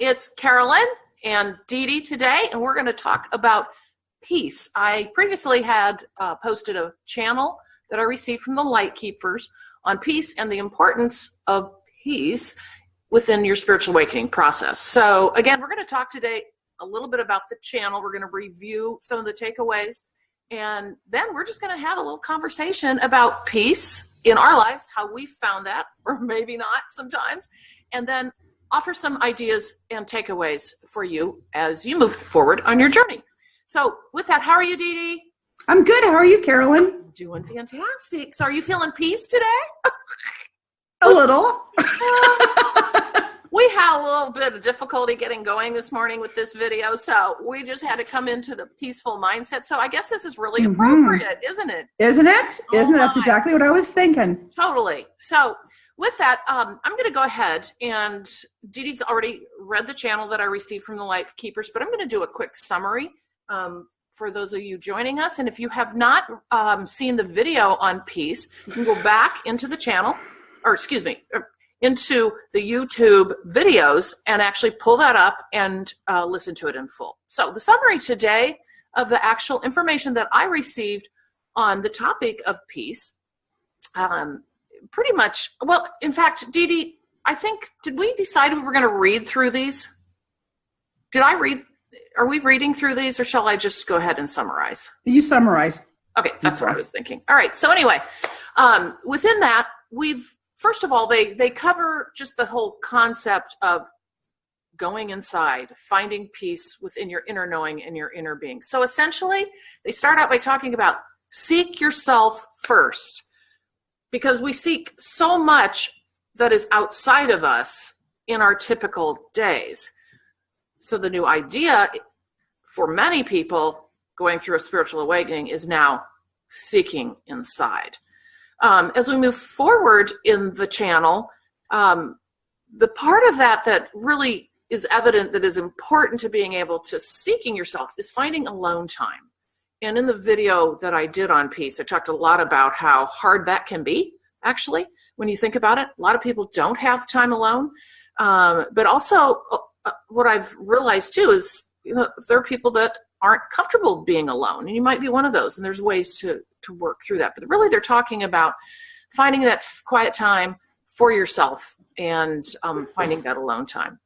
It's Carolyn and Dee Dee today, and we're going to talk about peace. I previously had posted a channel that I received from the Light Keepers on peace and the importance of peace within your spiritual awakening process. So again, we're going to talk today a little bit about the channel. We're going to review some of the takeaways, and then we're just going to have a little conversation about peace in our lives, how we found that, or maybe not sometimes, and then offer some ideas and takeaways for you as you move forward on your journey. So with that, how are you, Dee Dee? I'm good. How are you, Carolyn? Doing fantastic. So are you feeling peace today? A little. We had a little bit of difficulty getting going this morning with this video, so we just had to come into the peaceful mindset. So I guess this is really appropriate, isn't it? Isn't it? That's exactly what I was thinking. Totally. So with that, I'm going to go ahead, and Dee Dee's already read the channel that I received from the Light Keepers, but I'm going to do a quick summary for those of you joining us. And if you have not seen the video on peace, you can go back into the channel, or excuse me, into the YouTube videos and actually pull that up and listen to it in full. So the summary today of the actual information that I received on the topic of peace, pretty much, well, in fact, Dee Dee, I think, did we decide we were going to read through these? Are we reading through these, or shall I just go ahead and summarize? You summarize. Okay, that's what I was thinking. All right, so anyway, within that, first of all, they cover just the whole concept of going inside, finding peace within your inner knowing and your inner being. So essentially, they start out by talking about seek yourself first, because we seek so much that is outside of us in our typical days. So the new idea for many people going through a spiritual awakening is now seeking inside. As we move forward in the channel, the part of that really is evident, that is important to being able to seeking yourself, is finding alone time. And in the video that I did on peace, I talked a lot about how hard that can be, actually, when you think about it. A lot of people don't have time alone. But also, what I've realized too is, there are people that aren't comfortable being alone, and you might be one of those, and there's ways to work through that. But really, they're talking about finding that quiet time for yourself and finding that alone time.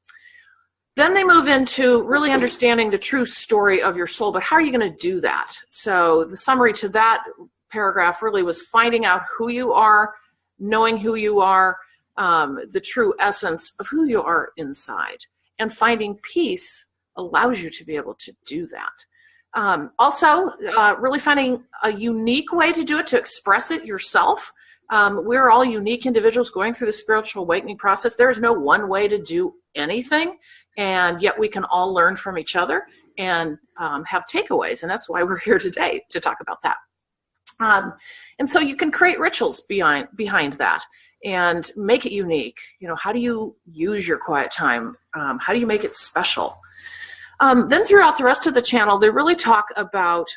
Then they move into really understanding the true story of your soul, but how are you going to do that? So the summary to that paragraph really was finding out who you are, knowing who you are, the true essence of who you are inside. And finding peace allows you to be able to do that. Also, really finding a unique way to do it, to express it yourself. We're all unique individuals going through the spiritual awakening process. There is no one way to do anything, and yet we can all learn from each other and have takeaways, and that's why we're here today to talk about that. And so you can create rituals behind that and make it unique. How do you use your quiet time? How do you make it special? Then throughout the rest of the channel, they really talk about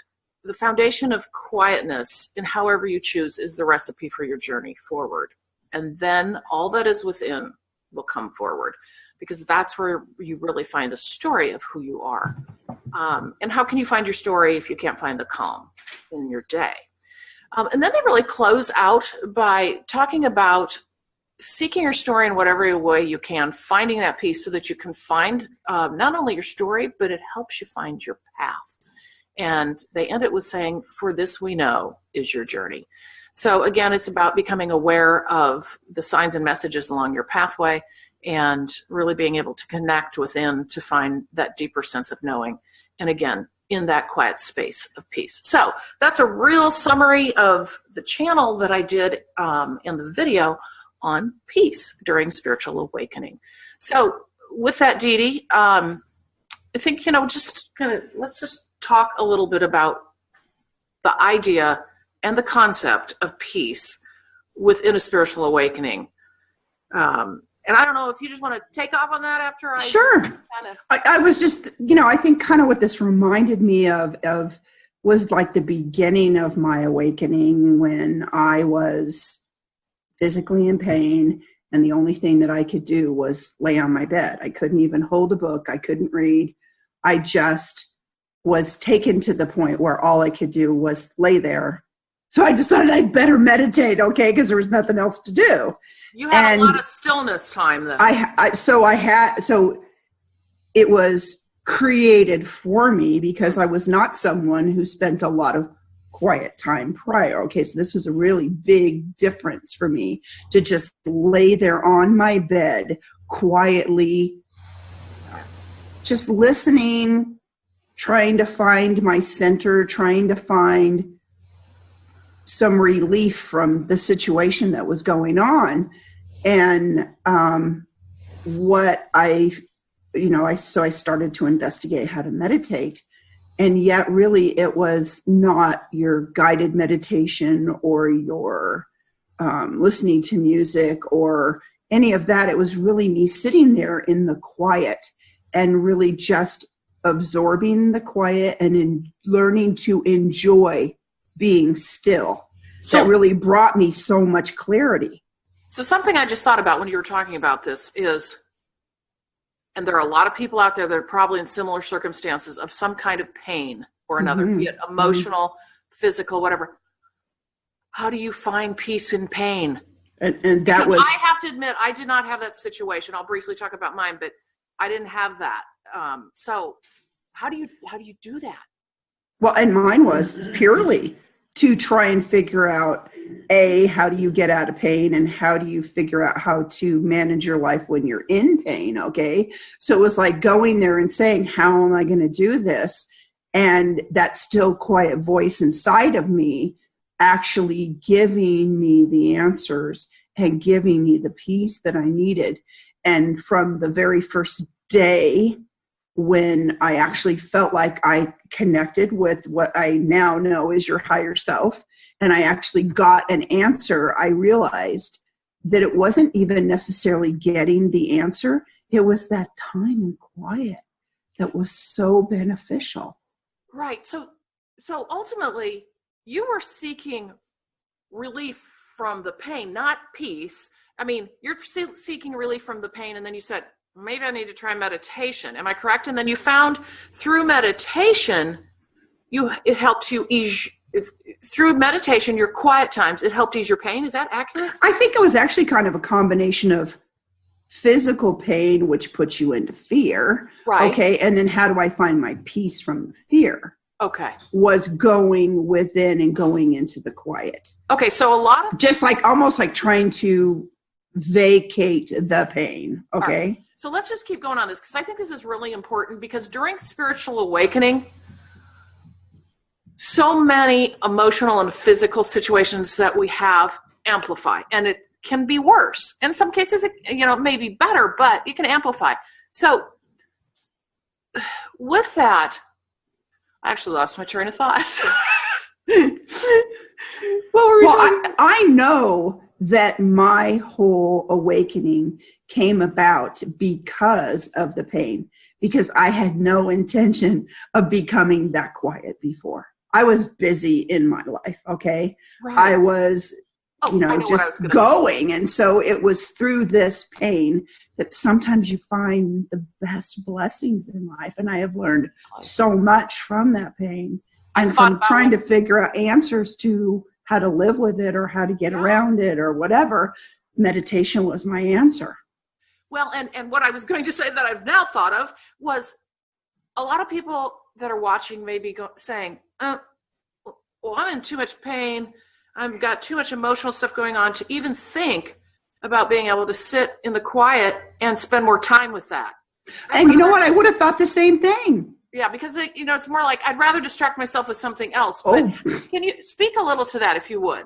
the foundation of quietness, and however you choose is the recipe for your journey forward. And then all that is within will come forward, because that's where you really find the story of who you are. And how can you find your story if you can't find the calm in your day? And then they really close out by talking about seeking your story in whatever way you can, finding that peace so that you can find not only your story, but it helps you find your path. And they end it with saying, for this we know is your journey. So again, it's about becoming aware of the signs and messages along your pathway and really being able to connect within to find that deeper sense of knowing. And again, in that quiet space of peace. So that's a real summary of the channel that I did in the video on peace during spiritual awakening. So with that, Dee Dee, I think, let's just talk a little bit about the idea and the concept of peace within a spiritual awakening. And I don't know if you just want to take off on that after I... Sure. I was just, I think kind of what this reminded me of was like the beginning of my awakening, when I was physically in pain And the only thing that I could do was lay on my bed. I couldn't even hold a book. I couldn't read. I just was taken to the point where all I could do was lay there. So I decided I'd better meditate, okay, because there was nothing else to do. You had a lot of stillness time then. So it was created for me because I was not someone who spent a lot of quiet time prior. Okay, so this was a really big difference for me to just lay there on my bed quietly, just listening, trying to find my center, trying to find some relief from the situation that was going on. And so I started to investigate how to meditate. And yet really it was not your guided meditation or your listening to music or any of that. It was really me sitting there in the quiet and really just absorbing the quiet and learning to enjoy being still. So that really brought me so much clarity. So something I just thought about when you were talking about this is, and there are a lot of people out there that are probably in similar circumstances of some kind of pain or another, be it emotional, physical, whatever. How do you find peace in pain? And because I have to admit, I did not have that situation. I'll briefly talk about mine, but I didn't have that. So how do you do that? Well, and mine was purely to try and figure out, how do you get out of pain, and how do you figure out how to manage your life when you're in pain, okay? So it was like going there and saying, how am I going to do this? And that still quiet voice inside of me actually giving me the answers and giving me the peace that I needed. And from the very first day when I actually felt like I connected with what I now know is your higher self, and I actually got an answer, I realized that it wasn't even necessarily getting the answer. It was that time in quiet that was so beneficial. Right. So ultimately, you were seeking relief from the pain, not peace. I mean, you're seeking relief from the pain, and then you said, maybe I need to try meditation. Am I correct? And then you found through meditation, it helps you ease, through meditation, your quiet times, it helped ease your pain. Is that accurate? I think it was actually kind of a combination of physical pain, which puts you into fear. Right. Okay. And then how do I find my peace from the fear? Okay. Was going within and going into the quiet. Okay. So a lot of just like almost like trying to vacate the pain. Okay. Right. So let's just keep going on this, because I think this is really important, because during spiritual awakening, so many emotional and physical situations that we have amplify, and it can be worse. In some cases, it may be better, but it can amplify. So with that, I actually lost my train of thought. What were we talking? I know that my whole awakening came about because of the pain, because I had no intention of becoming that quiet before. I was busy in my life, okay? Right. I was, just going. And so it was through this pain that sometimes you find the best blessings in life. And I have learned so much from that pain. And from trying to figure out answers to how to live with it or how to get around it or whatever, meditation was my answer. Well, and what I was going to say that I've now thought of was a lot of people that are watching may be saying, well, I'm in too much pain. I've got too much emotional stuff going on to even think about being able to sit in the quiet and spend more time with that. And you know what? I would have thought the same thing. Yeah, because it's more like I'd rather distract myself with something else. But can you speak a little to that, if you would?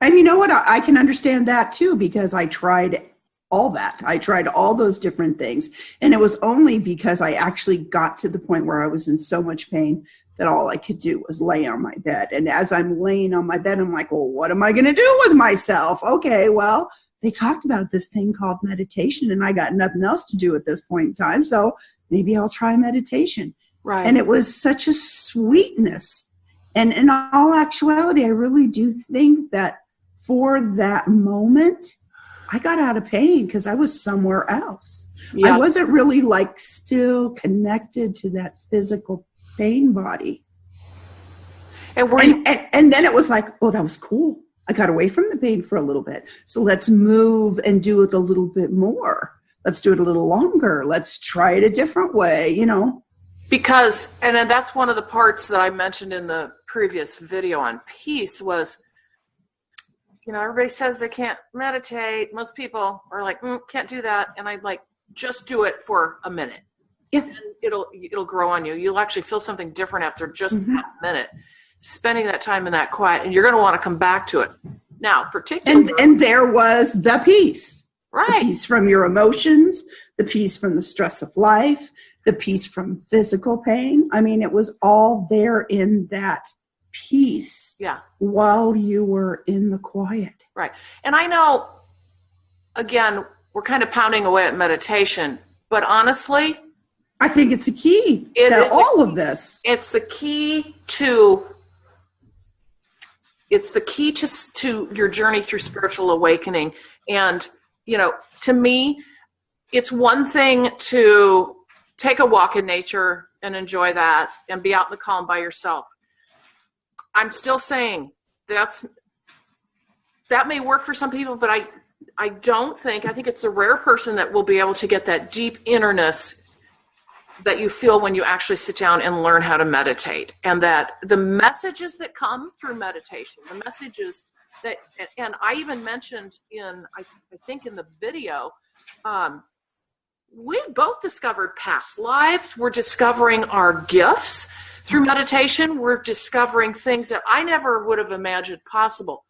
And you know what? I can understand that too, because I tried all that. I tried all those different things. And it was only because I actually got to the point where I was in so much pain that all I could do was lay on my bed. And as I'm laying on my bed, I'm like, well, what am I going to do with myself? Okay, well, they talked about this thing called meditation, and I got nothing else to do at this point in time. So maybe I'll try meditation. Right. And it was such a sweetness. And in all actuality, I really do think that for that moment, I got out of pain because I was somewhere else. Yeah. I wasn't really like still connected to that physical pain body. And then it was like, oh, that was cool. I got away from the pain for a little bit. So let's move and do it a little bit more. Let's do it a little longer. Let's try it a different way, you know. Because, and then that's one of the parts that I mentioned in the previous video on peace was, you know, everybody says they can't meditate. Most people are like, can't do that. And I'd like, just do it for a minute. Yeah. And it'll grow on you. You'll actually feel something different after just that minute. Spending that time in that quiet, and you're going to want to come back to it. Now, particularly, and there was the peace, right? The peace from your emotions, the peace from the stress of life, the peace from physical pain. I mean, it was all there in that peace. Yeah. While you were in the quiet, right? And I know, again, we're kind of pounding away at meditation, but honestly, I think it's a key to all of this. It's the key to. It's the key to your journey through spiritual awakening. And, you know, to me, it's one thing to take a walk in nature and enjoy that and be out in the calm by yourself. I'm still saying that may work for some people, but I think it's the rare person that will be able to get that deep innerness that you feel when you actually sit down and learn how to meditate. And that the messages that come through meditation, the messages that, and I even mentioned I think in the video, we've both discovered past lives. We're discovering our gifts through meditation. We're discovering things that I never would have imagined possible,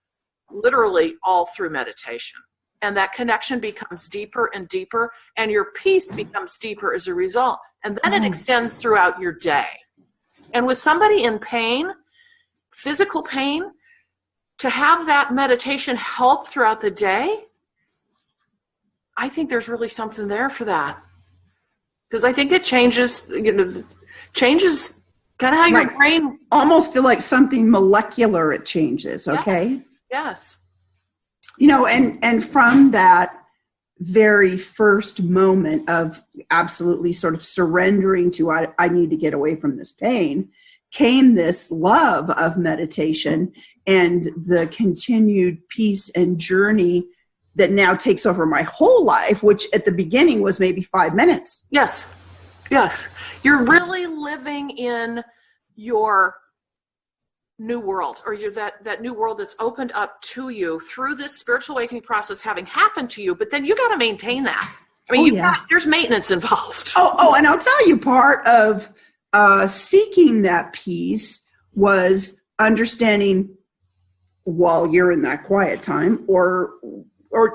literally all through meditation. And that connection becomes deeper and deeper, and your peace becomes deeper as a result. And then it extends throughout your day. And with somebody in pain, physical pain, to have that meditation help throughout the day, I think there's really something there for that. Because I think it changes kind of how your brain. Almost feel like something molecular it changes, okay? Yes. You know, and from that very first moment of absolutely sort of surrendering to I need to get away from this pain, came this love of meditation and the continued peace and journey that now takes over my whole life, which at the beginning was maybe 5 minutes. Yes. Yes. You're really living in your new world, or you're that new world that's opened up to you through this spiritual awakening process having happened to you, but then you got to maintain that. I mean, there's maintenance involved. And I'll tell you, part of seeking that peace was understanding while you're in that quiet time, or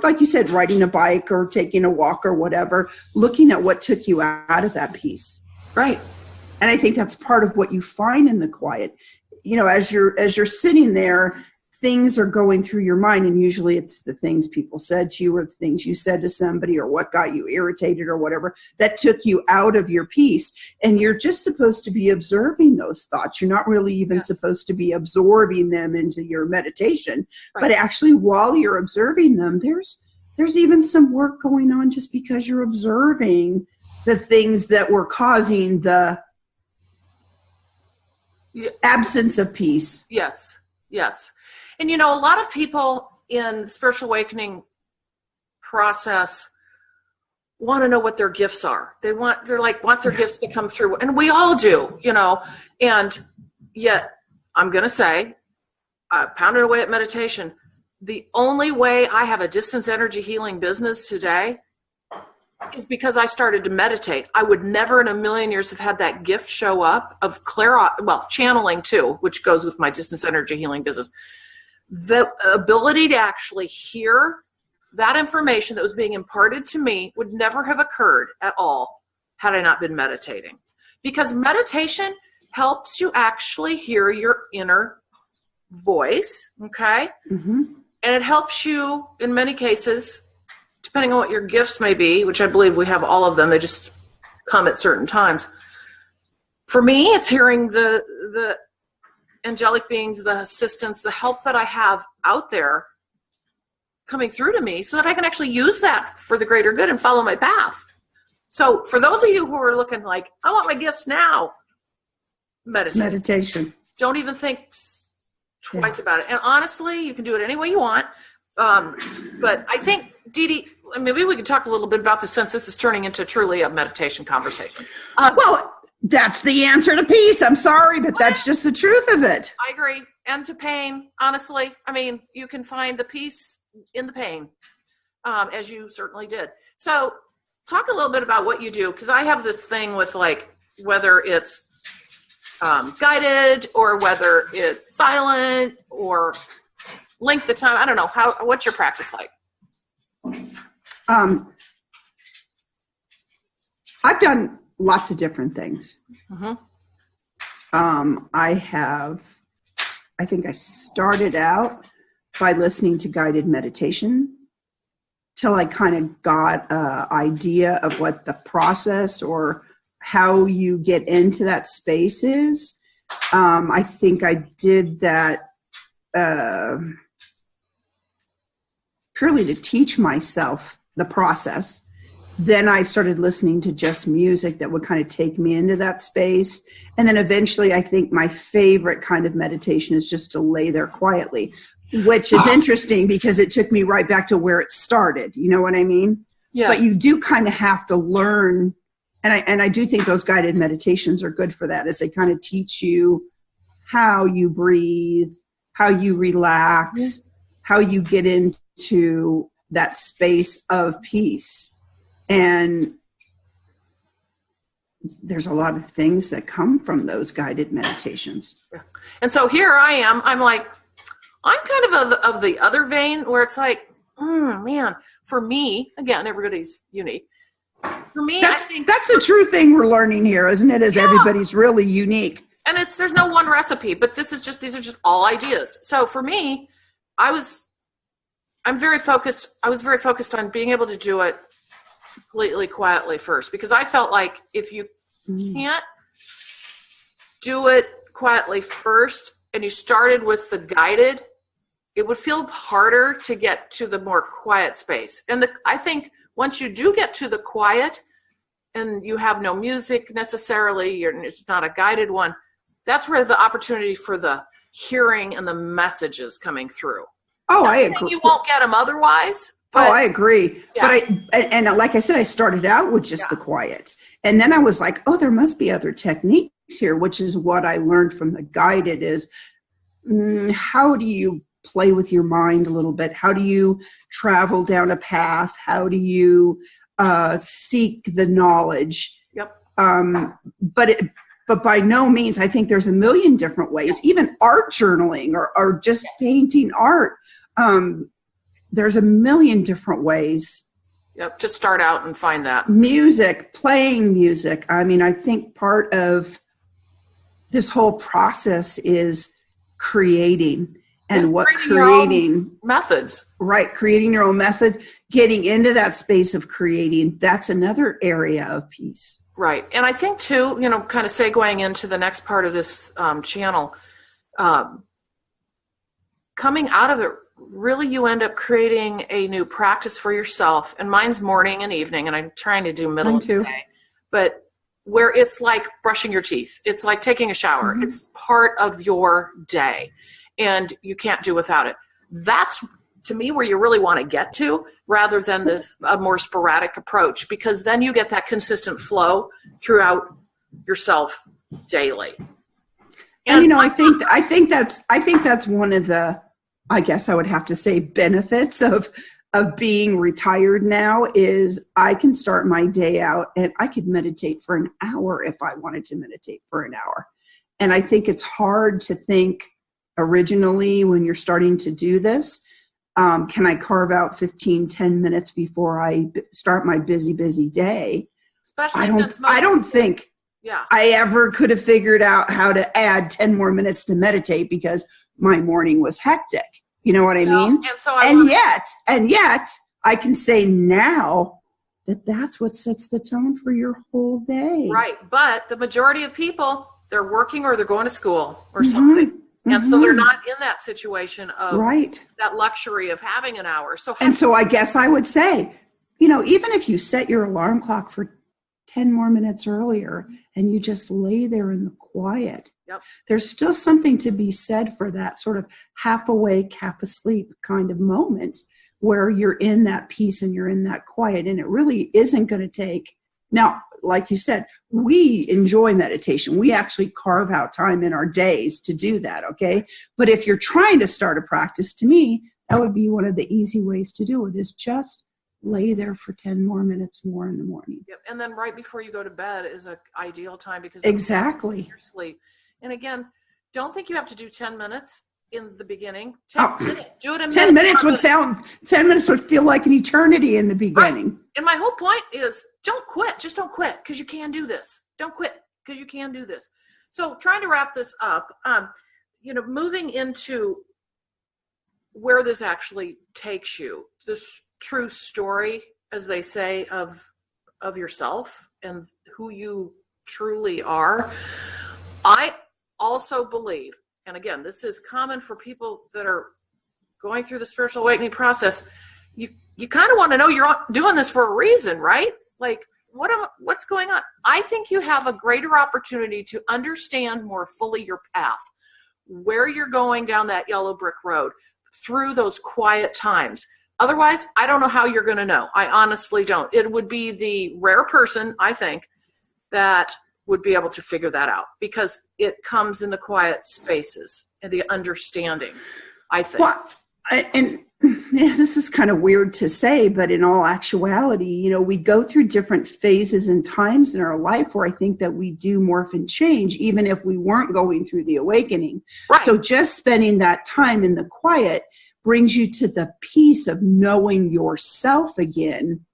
like you said, riding a bike or taking a walk or whatever, looking at what took you out of that peace. Right. And I think that's part of what you find in the quiet. You know, as you're sitting there, things are going through your mind, and usually it's the things people said to you or the things you said to somebody or what got you irritated or whatever that took you out of your peace. And you're just supposed to be observing those thoughts. You're not really even supposed to be absorbing them into your meditation. Right. But actually, while you're observing them, there's even some work going on just because you're observing the things that were causing the absence of peace. Yes. And you know, a lot of people in the spiritual awakening process want to know what their gifts are. They want their gifts to come through. And we all do, you know, and yet I'm going to say, pounded away at meditation. The only way I have a distance energy healing business today is because I started to meditate. I would never in a million years have had that gift show up of channeling too, which goes with my distance energy healing business. The ability to actually hear that information that was being imparted to me would never have occurred at all had I not been meditating. Because meditation helps you actually hear your inner voice, okay? Mm-hmm. And it helps you, in many cases, depending on what your gifts may be, which I believe we have all of them, they just come at certain times. For me, it's hearing the angelic beings, the assistants, the help that I have out there coming through to me so that I can actually use that for the greater good and follow my path. So for those of you who are looking like, I want my gifts now, Meditation. Don't even think twice about it. And honestly, you can do it any way you want. But I think, Dee Dee, maybe we could talk a little bit about this since this is turning into truly a meditation conversation. Well, that's the answer to peace. I'm sorry, but that's just the truth of it. I agree. And to pain, honestly. I mean, you can find the peace in the pain, as you certainly did. So talk a little bit about what you do, because I have this thing with like, whether it's guided or whether it's silent or length of time. I don't know. What's your practice like? I've done lots of different things. Mm-hmm. I think I started out by listening to guided meditation till I kind of got an idea of what the process or how you get into that space is. I think I did that purely to teach myself the process. Then I started listening to just music that would kind of take me into that space. And then eventually I think my favorite kind of meditation is just to lay there quietly, which is interesting because it took me right back to where it started. You know what I mean? Yes. But you do kind of have to learn. And I do think those guided meditations are good for that, as they kind of teach you how you breathe, how you relax, how you get into that space of peace. And there's a lot of things that come from those guided meditations. Yeah. And so here I am. I'm like, I'm kind of the other vein where it's like, man, for me, again, everybody's unique. For me, I think that's the true thing we're learning here, isn't it? Is everybody's really unique. And there's no one recipe, but these are just all ideas. So for me, I was very focused on being able to do it completely quietly first, because I felt like if you can't do it quietly first and you started with the guided, it would feel harder to get to the more quiet space. And I think once you do get to the quiet and you have no music necessarily, it's not a guided one, that's where the opportunity for the hearing and the messages coming through. Oh, I agree. You won't get them otherwise. But, I agree. Yeah. But like I said, I started out with just the quiet. And then I was like, oh, there must be other techniques here, which is what I learned from the guided is how do you play with your mind a little bit? How do you travel down a path? How do you seek the knowledge? Yep. But by no means, I think there's a million different ways, even art journaling or just painting art. There's a million different ways. Yep, to start out and find that. Music, playing music. I mean, I think part of this whole process is creating and creating methods. Right, creating your own method, getting into that space of creating. That's another area of peace. Right. And I think too, kind of segueing into the next part of this channel, coming out of it, really you end up creating a new practice for yourself. And mine's morning and evening, and I'm trying to do middle of the day. But where it's like brushing your teeth. It's like taking a shower. Mm-hmm. It's part of your day. And you can't do without it. That's, to me, where you really want to get to, rather than a more sporadic approach, because then you get that consistent flow throughout yourself daily. And I think that's one of the, I guess I would have to say, benefits of being retired now is I can start my day out and I could meditate for an hour if I wanted to meditate for an hour. And I think it's hard to think originally when you're starting to do this, can I carve out 10 minutes before I start my busy day? Especially I don't think I ever could have figured out how to add 10 more minutes to meditate because my morning was hectic. You know what I mean? And yet I can say now that that's what sets the tone for your whole day. Right. But the majority of people, they're working or they're going to school or something. And so they're not in that situation of right. that luxury of having an hour. And so I guess I would say, you know, even if you set your alarm clock for 10 more minutes earlier and you just lay there in the quiet, there's still something to be said for that sort of half awake, half asleep kind of moment where you're in that peace and you're in that quiet. And it really isn't going to take, now, like you said, we enjoy meditation. We actually carve out time in our days to do that, okay? But if you're trying to start a practice, to me, that would be one of the easy ways to do it, is just lay there for 10 more minutes more in the morning. Yep. And then right before you go to bed is an ideal time because exactly your sleep. And again, don't think you have to do 10 minutes in the beginning. 10 minutes. Do it in 10 minutes would sound, 10 minutes would feel like an eternity in the beginning. Right. And my whole point is don't quit. Just don't quit because you can do this. Don't quit because you can do this. So trying to wrap this up, you know, moving into where this actually takes you, this true story, as they say, of yourself and who you truly are. I also believe, and again, this is common for people that are going through the spiritual awakening process, you kind of want to know you're doing this for a reason, right? Like, what's going on? I think you have a greater opportunity to understand more fully your path, where you're going down that yellow brick road through those quiet times. Otherwise, I don't know how you're going to know. I honestly don't. It would be the rare person, I think, that would be able to figure that out because it comes in the quiet spaces and the understanding, I think. Well, and yeah, this is kind of weird to say, but in all actuality, you know, we go through different phases and times in our life where I think that we do morph and change, even if we weren't going through the awakening. Right. So just spending that time in the quiet brings you to the peace of knowing yourself again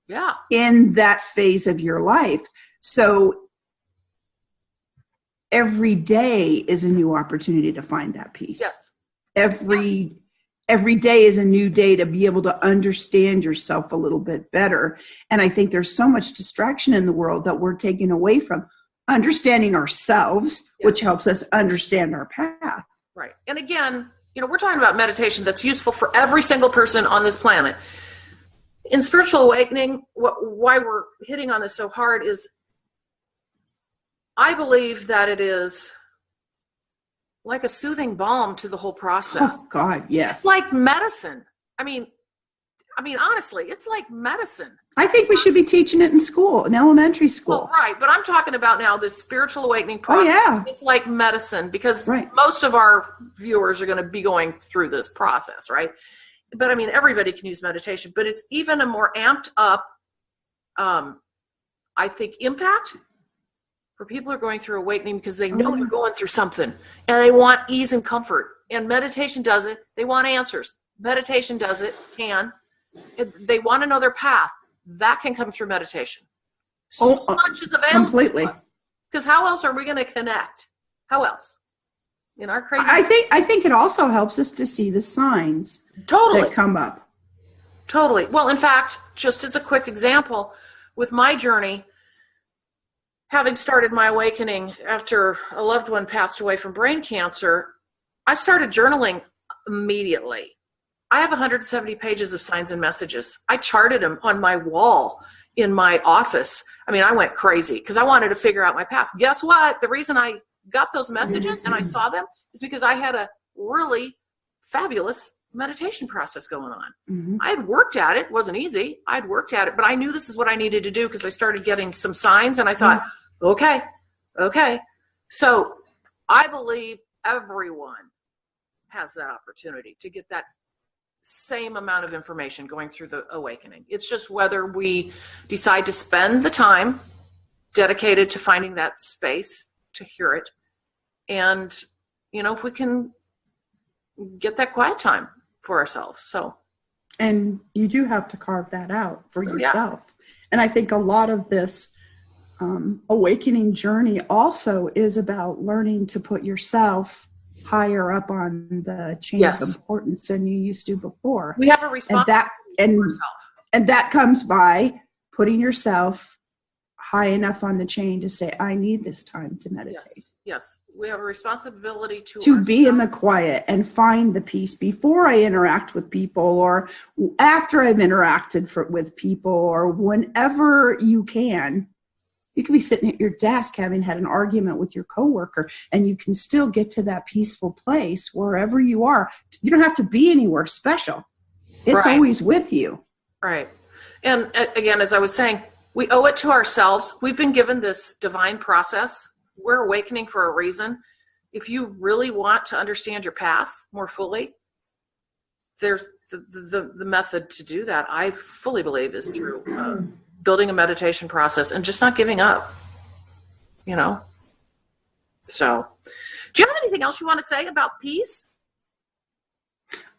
in that phase of your life. So every day is a new opportunity to find that peace. Yes. Every day is a new day to be able to understand yourself a little bit better. And I think there's so much distraction in the world that we're taking away from understanding ourselves, which helps us understand our path. Right. And again, you know, we're talking about meditation that's useful for every single person on this planet. In spiritual awakening, why we're hitting on this so hard is I believe that it is like a soothing balm to the whole process. Oh God, yes. It's like medicine. I mean, honestly, it's like medicine. I think we should be teaching it in school, in elementary school. Well, right, but I'm talking about now this spiritual awakening process. Oh, yeah. It's like medicine because most of our viewers are going to be going through this process, right? But I mean, everybody can use meditation, but it's even a more amped up, I think, impact for people who are going through awakening because they know they're going through something and they want ease and comfort. And meditation does it. They want answers. Meditation does it. They want to know their path. That can come through meditation. So much is available completely. to us. Because how else are we going to connect? How else? In our crazy I think it also helps us to see the signs that come up. Totally. Well, in fact, just as a quick example, with my journey, having started my awakening after a loved one passed away from brain cancer, I started journaling immediately. I have 170 pages of signs and messages. I charted them on my wall in my office. I mean, I went crazy because I wanted to figure out my path. Guess what? The reason I got those messages and I saw them is because I had a really fabulous meditation process going on. Mm-hmm. I had worked at it. It wasn't easy. I'd worked at it, but I knew this is what I needed to do because I started getting some signs and I thought, okay. So I believe everyone has that opportunity to get that same amount of information going through the awakening. It's just whether we decide to spend the time dedicated to finding that space to hear it. And, you know, if we can get that quiet time for ourselves. So, and you do have to carve that out for yourself. And I think a lot of this awakening journey also is about learning to put yourself higher up on the chain of importance than you used to before. We have a responsibility for ourselves. And that comes by putting yourself high enough on the chain to say, I need this time to meditate. Yes. We have a responsibility to be in the quiet and find the peace before I interact with people, or after I've interacted with people, or whenever you can. You can be sitting at your desk having had an argument with your coworker, and you can still get to that peaceful place wherever you are. You don't have to be anywhere special. It's always with you. Right. And again, as I was saying, we owe it to ourselves. We've been given this divine process. We're awakening for a reason. If you really want to understand your path more fully, there's the method to do that, I fully believe, is through building a meditation process and just not giving up, you know? So, do you have anything else you want to say about peace?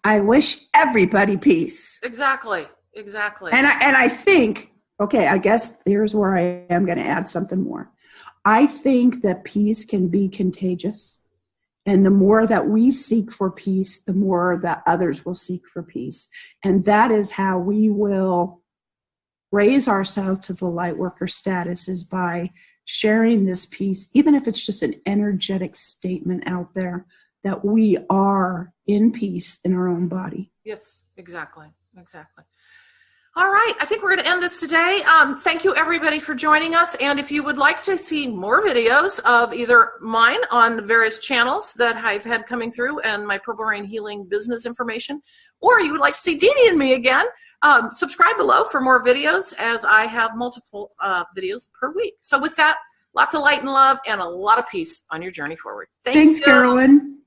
I wish everybody peace. Exactly. And I think, okay, I guess here's where I am going to add something more. I think that peace can be contagious. And the more that we seek for peace, the more that others will seek for peace. And that is how we will raise ourselves to the light worker status, is by sharing this peace, even if it's just an energetic statement out there that we are in peace in our own body. Yes, exactly. All right, I think we're going to end this today. Thank you, everybody, for joining us. And if you would like to see more videos of either mine on the various channels that I've had coming through and my Purple Rain Healing business information, or you would like to see Dee Dee and me again, subscribe below for more videos, as I have multiple videos per week. So with that, lots of light and love and a lot of peace on your journey forward. Thanks, Carolyn.